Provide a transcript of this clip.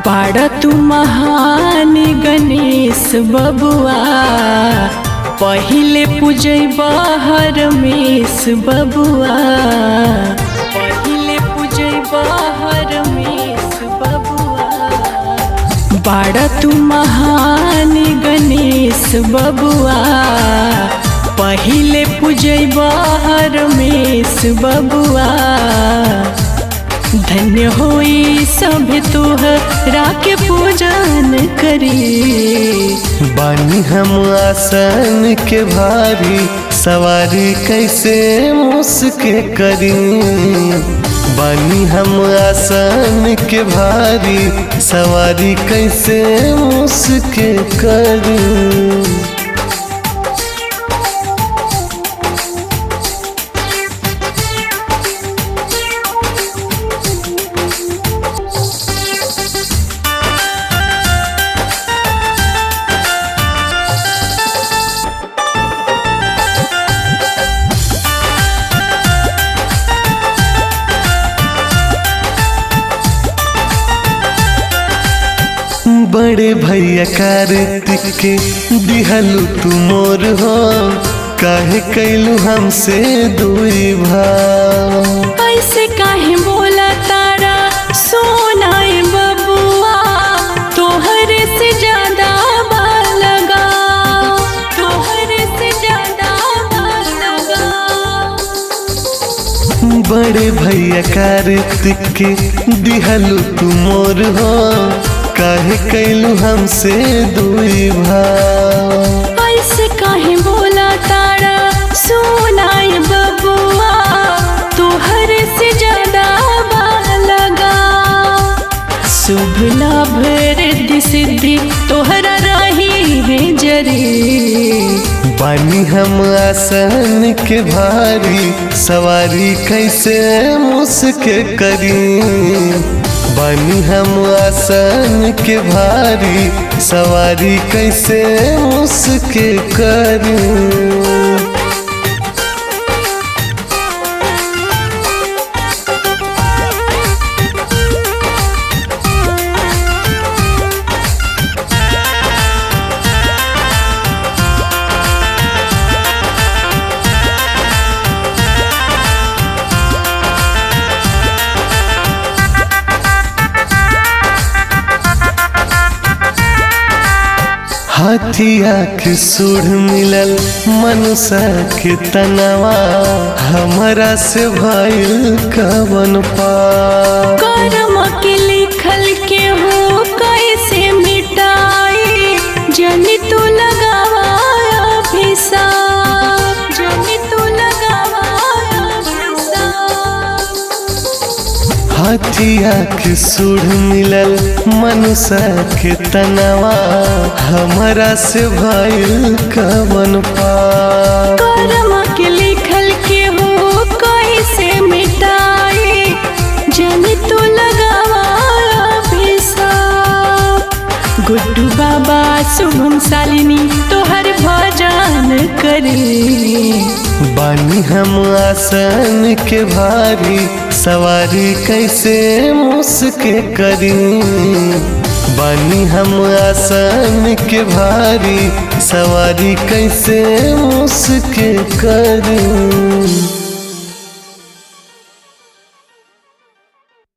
बाड़ा तू महान गणेश बबुआ, पहिले पूजैबा हरमेश बबुआ, पहिले पूजैबा हरमेश बबुआ। बाड़ा तू महान गणेश बबुआ, पहिले पूजैबा हरमेश बबुआ। धन्य होई सब तोहरा के पूजन करी। बानी हम आसन के भारी, सवारी कैसे मुस्के करी। बानी हम आसन के भारी, सवारी कैसे मुस्के करी। बड़े भैया कार्तिक के दिहलू तू मोर हो, काहे कैलू हमसे दुई भाव। ऐसे काहे बोला तारा सोनाए बबुआ, तोहरे से ज्यादा बाल लगा, तोहरे से ज्यादा बाल लगा। बड़े भैया कार्तिक के दिहलू तू मोर हो, काहे कैलू हमसे दुई भाव। ऐसे काहे बोला तारा सोनाए बबुआ, तोहरे से ज्यादा बाल लगा। शुभ लाभ रिद्धि सिद्धि तोहरा रही है जरी। बानी हम आसन के भारी, सवारी कैसे मुस्के करी। बानी हम आसन के भारी, सवारी कैसे मुस्के करी। हाथिया के सूढ़ मिलल मनुष्य के तनवा, हमरा से भइल कवन पाप। कर्म के लिखल के हो कैसे मिटाई, जनी तू लगावा अभिशाप, जनी तू लगावा अभिशाप। हाथिया के सूढ़ मिलल मनुष्य के तनवा, हमरा से भइल कवन पाप। कर्म के लिखल के हो कैसे मिटाई, जनी तू लगावा अभिशाप। गुड्डू बाबा शुभम शालिनी तोहर भजन करी। बानी हम आसन के भारी, सवारी कैसे मुस्के करी। बानी हम आसन के भारी, सवारी कैसे मुस्के करी।